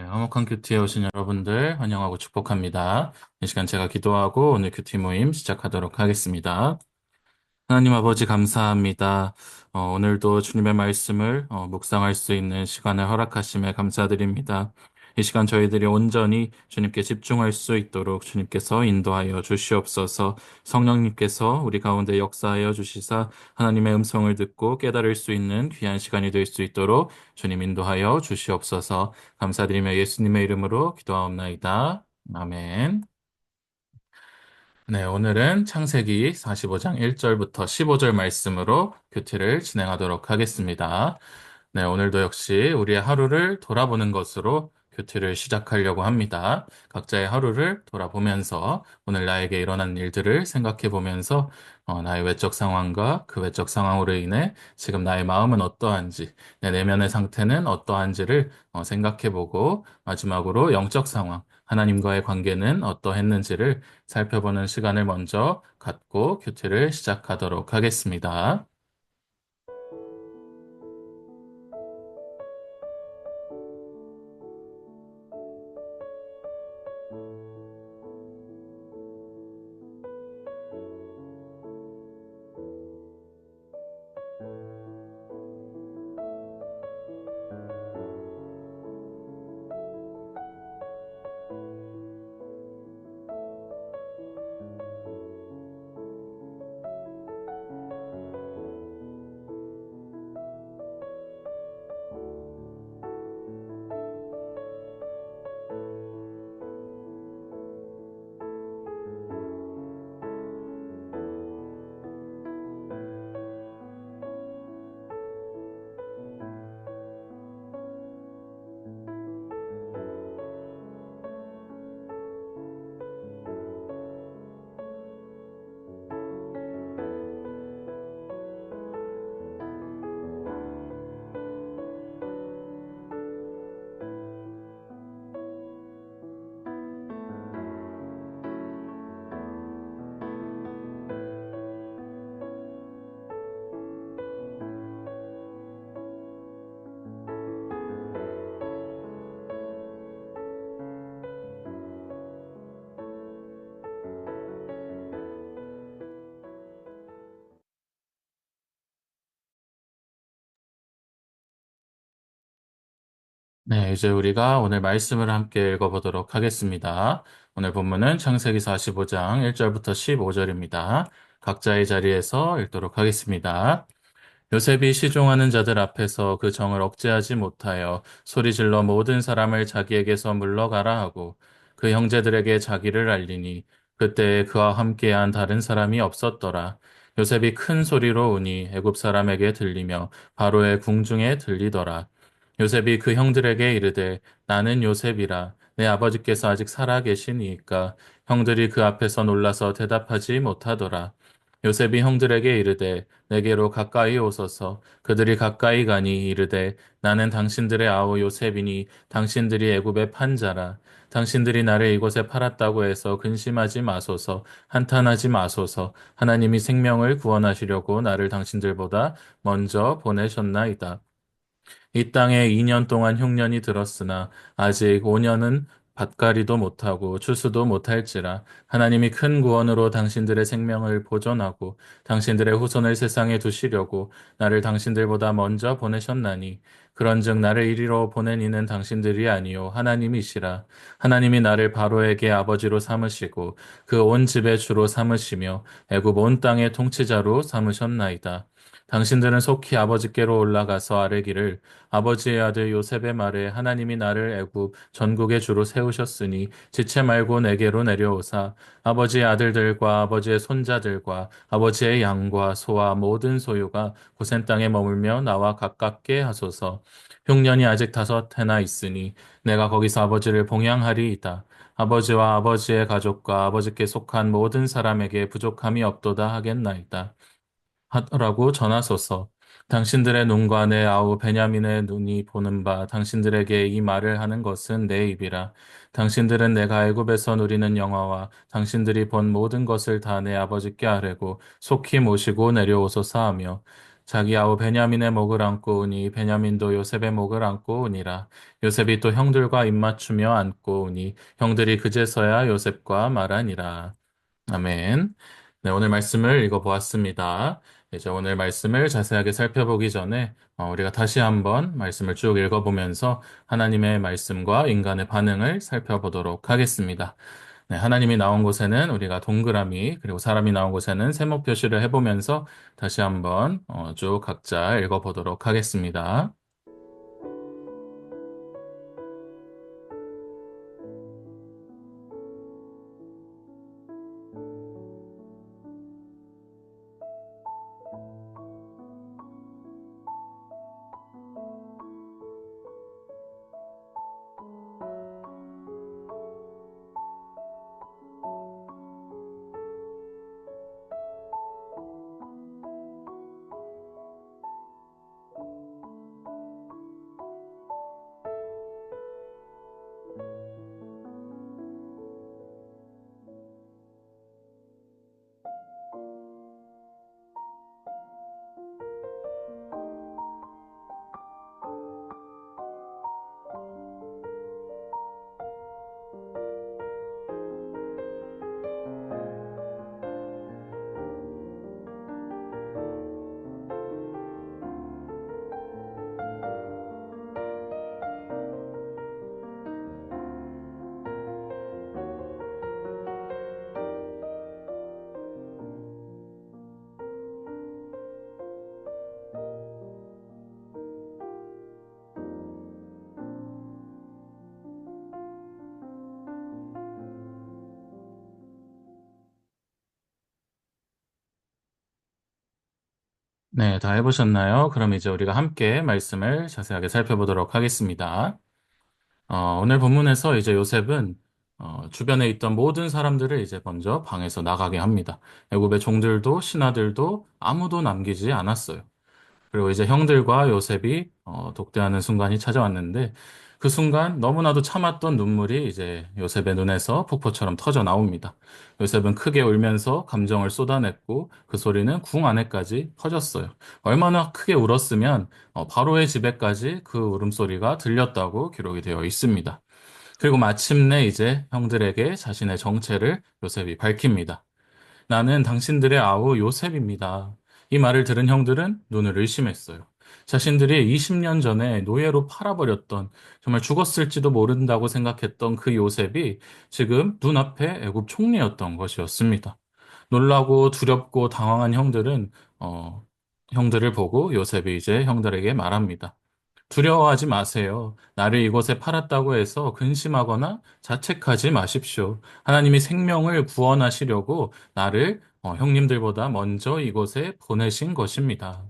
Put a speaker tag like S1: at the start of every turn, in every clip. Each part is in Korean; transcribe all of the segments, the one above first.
S1: 화목한 큐티에 오신 여러분들 환영하고 축복합니다. 이 시간 제가 기도하고 오늘 큐티 모임 시작하도록 하겠습니다. 하나님 아버지 감사합니다. 오늘도 주님의 말씀을 묵상할 수 있는 시간을 허락하심에 감사드립니다. 이 시간 저희들이 온전히 주님께 집중할 수 있도록 주님께서 인도하여 주시옵소서. 성령님께서 우리 가운데 역사하여 주시사 하나님의 음성을 듣고 깨달을 수 있는 귀한 시간이 될 수 있도록 주님 인도하여 주시옵소서. 감사드리며 예수님의 이름으로 기도하옵나이다. 아멘. 네, 오늘은 창세기 45장 1절부터 15절 말씀으로 큐티를 진행하도록 하겠습니다. 네, 오늘도 역시 우리의 하루를 돌아보는 것으로 큐티를 시작하려고 합니다. 각자의 하루를 돌아보면서 오늘 나에게 일어난 일들을 생각해 보면서 나의 외적 상황과 그 외적 상황으로 인해 지금 나의 마음은 어떠한지, 내 내면의 상태는 어떠한지를 생각해 보고 마지막으로 영적 상황, 하나님과의 관계는 어떠했는지를 살펴보는 시간을 먼저 갖고 큐티를 시작하도록 하겠습니다. 네, 이제 우리가 오늘 말씀을 함께 읽어보도록 하겠습니다. 오늘 본문은 창세기 45장 1절부터 15절입니다. 각자의 자리에서 읽도록 하겠습니다. 요셉이 시종하는 자들 앞에서 그 정을 억제하지 못하여 소리질러 모든 사람을 자기에게서 물러가라 하고 그 형제들에게 자기를 알리니 그때에 그와 함께한 다른 사람이 없었더라. 요셉이 큰 소리로 우니 애굽 사람에게 들리며 바로의 궁중에 들리더라. 요셉이 그 형들에게 이르되 나는 요셉이라 내 아버지께서 아직 살아 계시니이까 형들이 그 앞에서 놀라서 대답하지 못하더라. 요셉이 형들에게 이르되 내게로 가까이 오소서. 그들이 가까이 가니 이르되 나는 당신들의 아우 요셉이니 당신들이 애굽의 판자라. 당신들이 나를 이곳에 팔았다고 해서 근심하지 마소서. 한탄하지 마소서. 하나님이 생명을 구원하시려고 나를 당신들보다 먼저 보내셨나이다. 이 땅에 2년 동안 흉년이 들었으나 아직 5년은 밭갈이도 못하고 추수도 못할지라 하나님이 큰 구원으로 당신들의 생명을 보존하고 당신들의 후손을 세상에 두시려고 나를 당신들보다 먼저 보내셨나니 그런즉 나를 이리로 보낸 이는 당신들이 아니요 하나님이시라. 하나님이 나를 바로에게 아버지로 삼으시고 그 온 집의 주로 삼으시며 애굽 온 땅의 통치자로 삼으셨나이다. 당신들은 속히 아버지께로 올라가서 아뢰기를 아버지의 아들 요셉의 말에 하나님이 나를 애굽 전국의 주로 세우셨으니 지체 말고 내게로 내려오사 아버지의 아들들과 아버지의 손자들과 아버지의 양과 소와 모든 소유가 고센 땅에 머물며 나와 가깝게 하소서. 흉년이 아직 5해나 있으니 내가 거기서 아버지를 봉양하리이다. 아버지와 아버지의 가족과 아버지께 속한 모든 사람에게 부족함이 없도다 하겠나이다. 하라고 전하소서. 당신들의 눈과 내 아우 베냐민의 눈이 보는 바 당신들에게 이 말을 하는 것은 내 입이라. 당신들은 내가 애굽에서 누리는 영화와 당신들이 본 모든 것을 다 내 아버지께 아뢰고 속히 모시고 내려오소서 하며 자기 아우 베냐민의 목을 안고 오니 베냐민도 요셉의 목을 안고 오니라. 요셉이 또 형들과 입맞추며 안고 오니 형들이 그제서야 요셉과 말하니라. 아멘. 네, 오늘 말씀을 읽어보았습니다. 이제 오늘 말씀을 자세하게 살펴보기 전에 우리가 다시 한번 말씀을 쭉 읽어보면서 하나님의 말씀과 인간의 반응을 살펴보도록 하겠습니다. 네, 하나님이 나온 곳에는 우리가 동그라미, 그리고 사람이 나온 곳에는 세모 표시를 해보면서 다시 한번 쭉 각자 읽어보도록 하겠습니다. 네, 다 해보셨나요? 그럼 이제 우리가 함께 말씀을 자세하게 살펴보도록 하겠습니다. 오늘 본문에서 이제 요셉은 주변에 있던 모든 사람들을 이제 먼저 방에서 나가게 합니다. 애굽의 종들도 신하들도 아무도 남기지 않았어요. 그리고 이제 형들과 요셉이 독대하는 순간이 찾아왔는데 그 순간 너무나도 참았던 눈물이 이제 요셉의 눈에서 폭포처럼 터져 나옵니다. 요셉은 크게 울면서 감정을 쏟아냈고 그 소리는 궁 안에까지 퍼졌어요. 얼마나 크게 울었으면 바로의 집에까지 그 울음소리가 들렸다고 기록이 되어 있습니다. 그리고 마침내 이제 형들에게 자신의 정체를 요셉이 밝힙니다. 나는 당신들의 아우 요셉입니다. 이 말을 들은 형들은 눈을 의심했어요. 자신들이 20년 전에 노예로 팔아버렸던 정말 죽었을지도 모른다고 생각했던 그 요셉이 지금 눈앞에 애굽 총리였던 것이었습니다. 놀라고 두렵고 당황한 형들은 형들을 보고 요셉이 이제 형들에게 말합니다. 두려워하지 마세요. 나를 이곳에 팔았다고 해서 근심하거나 자책하지 마십시오. 하나님이 생명을 구원하시려고 나를 형님들보다 먼저 이곳에 보내신 것입니다.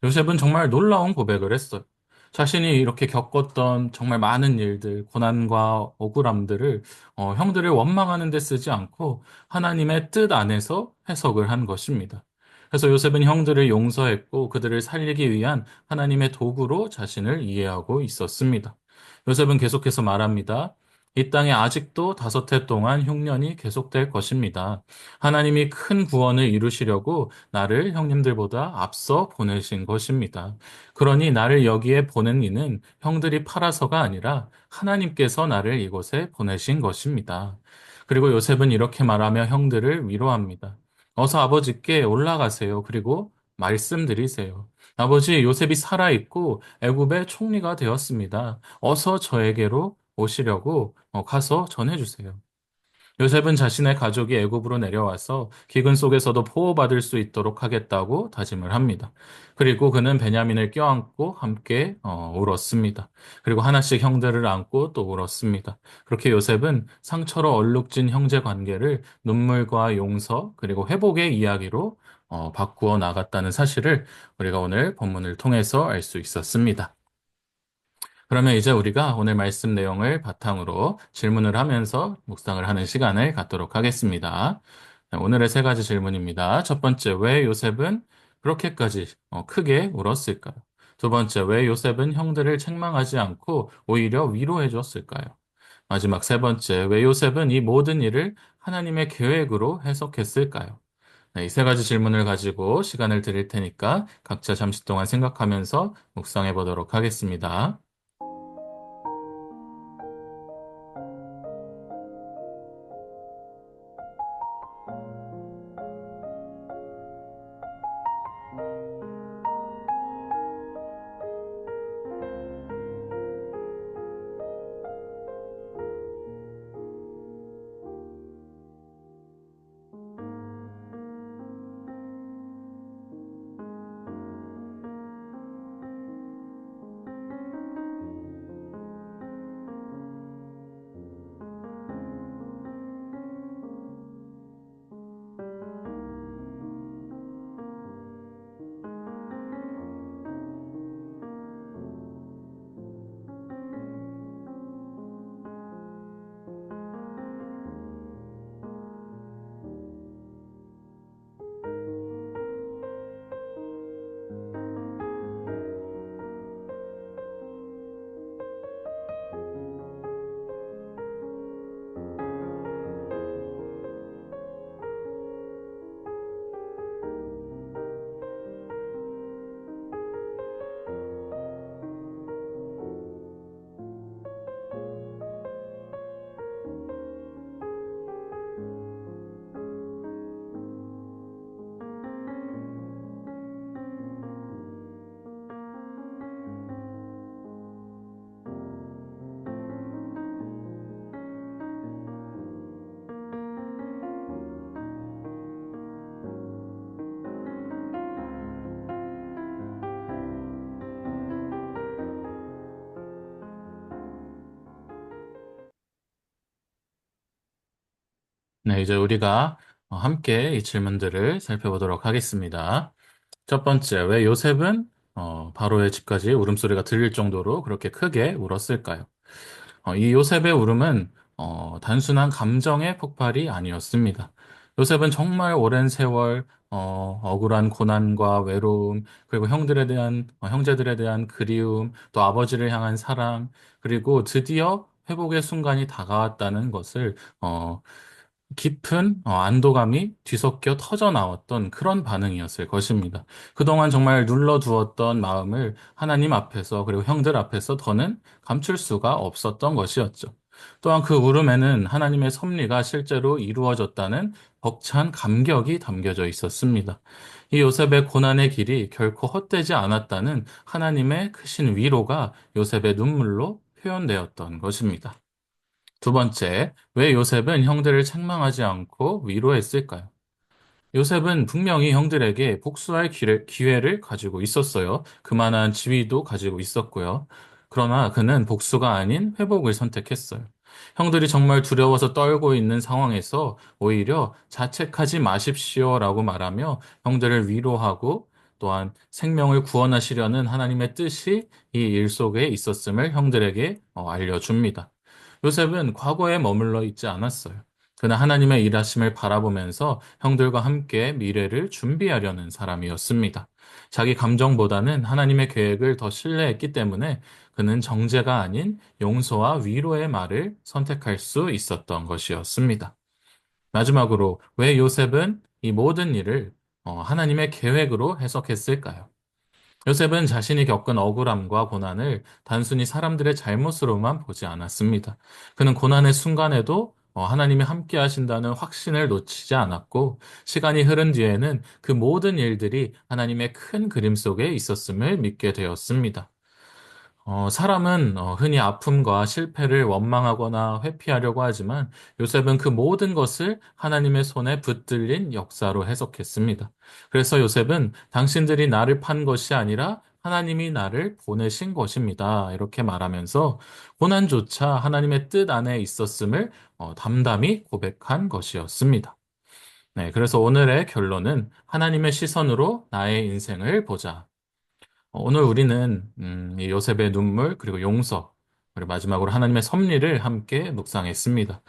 S1: 요셉은 정말 놀라운 고백을 했어요. 자신이 이렇게 겪었던 정말 많은 일들, 고난과 억울함들을 형들을 원망하는 데 쓰지 않고 하나님의 뜻 안에서 해석을 한 것입니다. 그래서 요셉은 형들을 용서했고 그들을 살리기 위한 하나님의 도구로 자신을 이해하고 있었습니다. 요셉은 계속해서 말합니다. 이 땅에 아직도 5해 동안 흉년이 계속될 것입니다. 하나님이 큰 구원을 이루시려고 나를 형님들보다 앞서 보내신 것입니다. 그러니 나를 여기에 보낸 이는 형들이 팔아서가 아니라 하나님께서 나를 이곳에 보내신 것입니다. 그리고 요셉은 이렇게 말하며 형들을 위로합니다. 어서 아버지께 올라가세요. 그리고 말씀드리세요. 아버지, 요셉이 살아있고 애굽의 총리가 되었습니다. 어서 저에게로 오시려고 가서 전해주세요. 요셉은 자신의 가족이 애굽으로 내려와서 기근 속에서도 보호받을 수 있도록 하겠다고 다짐을 합니다. 그리고 그는 베냐민을 껴안고 함께 울었습니다. 그리고 하나씩 형들을 안고 또 울었습니다. 그렇게 요셉은 상처로 얼룩진 형제 관계를 눈물과 용서 그리고 회복의 이야기로 바꾸어 나갔다는 사실을 우리가 오늘 본문을 통해서 알 수 있었습니다. 그러면 이제 우리가 오늘 말씀 내용을 바탕으로 질문을 하면서 묵상을 하는 시간을 갖도록 하겠습니다. 네, 오늘의 3가지 질문입니다. 첫 번째, 왜 요셉은 그렇게까지 크게 울었을까요? 두 번째, 왜 요셉은 형들을 책망하지 않고 오히려 위로해 줬을까요? 마지막 3번째, 왜 요셉은 이 모든 일을 하나님의 계획으로 해석했을까요? 네, 이 세 가지 질문을 가지고 시간을 드릴 테니까 각자 잠시 동안 생각하면서 묵상해 보도록 하겠습니다. 네, 이제 우리가 함께 이 질문들을 살펴보도록 하겠습니다. 첫 번째, 왜 요셉은 바로의 집까지 울음소리가 들릴 정도로 그렇게 크게 울었을까요? 이 요셉의 울음은 단순한 감정의 폭발이 아니었습니다. 요셉은 정말 오랜 세월 억울한 고난과 외로움, 그리고 형제들에 대한 그리움, 또 아버지를 향한 사랑, 그리고 드디어 회복의 순간이 다가왔다는 것을 깊은 안도감이 뒤섞여 터져 나왔던 그런 반응이었을 것입니다. 그동안 정말 눌러두었던 마음을 하나님 앞에서 그리고 형들 앞에서 더는 감출 수가 없었던 것이었죠. 또한 그 울음에는 하나님의 섭리가 실제로 이루어졌다는 벅찬 감격이 담겨져 있었습니다. 이 요셉의 고난의 길이 결코 헛되지 않았다는 하나님의 크신 위로가 요셉의 눈물로 표현되었던 것입니다. 두 번째, 왜 요셉은 형들을 책망하지 않고 위로했을까요? 요셉은 분명히 형들에게 복수할 기회를 가지고 있었어요. 그만한 지위도 가지고 있었고요. 그러나 그는 복수가 아닌 회복을 선택했어요. 형들이 정말 두려워서 떨고 있는 상황에서 오히려 자책하지 마십시오라고 말하며 형들을 위로하고 또한 생명을 구원하시려는 하나님의 뜻이 이 일 속에 있었음을 형들에게 알려줍니다. 요셉은 과거에 머물러 있지 않았어요. 그는 하나님의 일하심을 바라보면서 형들과 함께 미래를 준비하려는 사람이었습니다. 자기 감정보다는 하나님의 계획을 더 신뢰했기 때문에 그는 정죄가 아닌 용서와 위로의 말을 선택할 수 있었던 것이었습니다. 마지막으로 왜 요셉은 이 모든 일을 하나님의 계획으로 해석했을까요? 요셉은 자신이 겪은 억울함과 고난을 단순히 사람들의 잘못으로만 보지 않았습니다. 그는 고난의 순간에도 하나님이 함께 하신다는 확신을 놓치지 않았고, 시간이 흐른 뒤에는 그 모든 일들이 하나님의 큰 그림 속에 있었음을 믿게 되었습니다. 사람은 흔히 아픔과 실패를 원망하거나 회피하려고 하지만 요셉은 그 모든 것을 하나님의 손에 붙들린 역사로 해석했습니다. 그래서 요셉은 당신들이 나를 판 것이 아니라 하나님이 나를 보내신 것입니다. 이렇게 말하면서 고난조차 하나님의 뜻 안에 있었음을 담담히 고백한 것이었습니다. 네, 그래서 오늘의 결론은 하나님의 시선으로 나의 인생을 보자. 오늘 우리는 이 요셉의 눈물 그리고 용서 그리고 마지막으로 하나님의 섭리를 함께 묵상했습니다.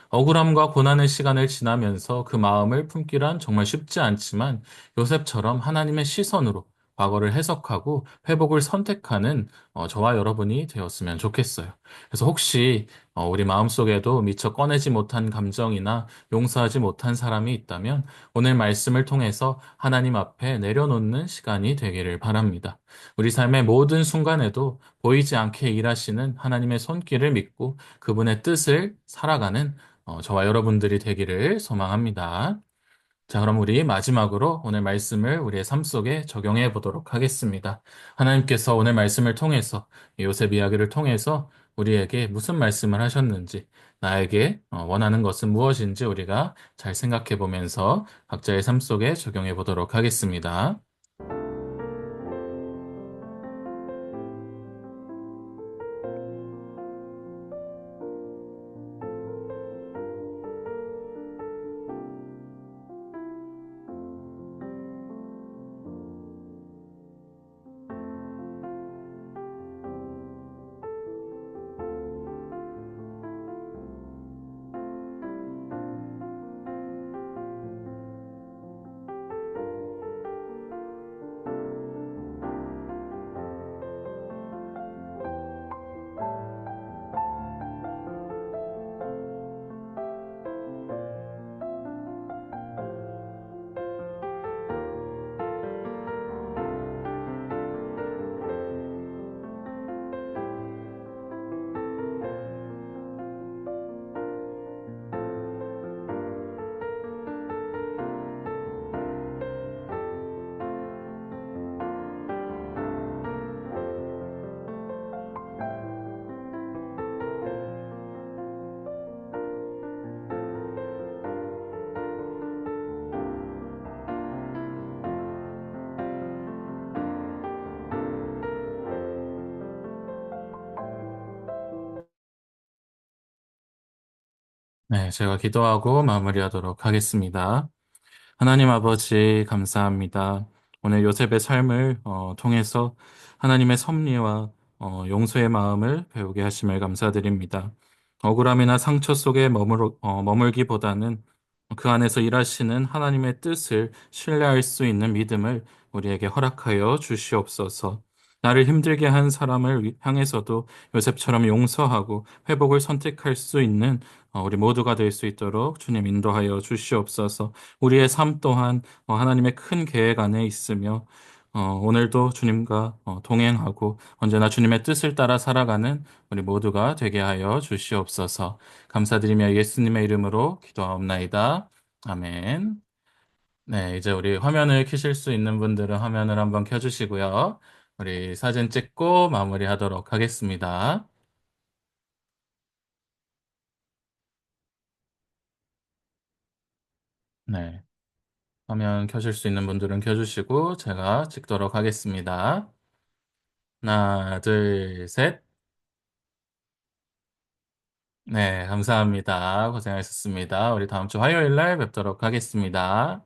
S1: 억울함과 고난의 시간을 지나면서 그 마음을 품기란 정말 쉽지 않지만 요셉처럼 하나님의 시선으로 과거를 해석하고 회복을 선택하는 저와 여러분이 되었으면 좋겠어요. 그래서 혹시 우리 마음속에도 미처 꺼내지 못한 감정이나 용서하지 못한 사람이 있다면 오늘 말씀을 통해서 하나님 앞에 내려놓는 시간이 되기를 바랍니다. 우리 삶의 모든 순간에도 보이지 않게 일하시는 하나님의 손길을 믿고 그분의 뜻을 살아가는 저와 여러분들이 되기를 소망합니다. 자, 그럼 우리 마지막으로 오늘 말씀을 우리의 삶 속에 적용해 보도록 하겠습니다. 하나님께서 오늘 말씀을 통해서, 요셉 이야기를 통해서 우리에게 무슨 말씀을 하셨는지, 나에게 원하는 것은 무엇인지 우리가 잘 생각해 보면서 각자의 삶 속에 적용해 보도록 하겠습니다. 네, 제가 기도하고 마무리하도록 하겠습니다. 하나님 아버지, 감사합니다. 오늘 요셉의 삶을 통해서 하나님의 섭리와 용서의 마음을 배우게 하심을 감사드립니다. 억울함이나 상처 속에 머물기보다는 그 안에서 일하시는 하나님의 뜻을 신뢰할 수 있는 믿음을 우리에게 허락하여 주시옵소서. 나를 힘들게 한 사람을 향해서도 요셉처럼 용서하고 회복을 선택할 수 있는 우리 모두가 될 수 있도록 주님 인도하여 주시옵소서. 우리의 삶 또한 하나님의 큰 계획 안에 있으며 오늘도 주님과 동행하고 언제나 주님의 뜻을 따라 살아가는 우리 모두가 되게 하여 주시옵소서. 감사드리며 예수님의 이름으로 기도하옵나이다. 아멘. 네, 이제 우리 화면을 켜실 수 있는 분들은 화면을 한번 켜주시고요. 우리 사진 찍고 마무리하도록 하겠습니다. 네, 화면 켜실 수 있는 분들은 켜주시고 제가 찍도록 하겠습니다. 하나, 둘, 셋. 네, 감사합니다. 고생하셨습니다. 우리 다음 주 화요일 날 뵙도록 하겠습니다.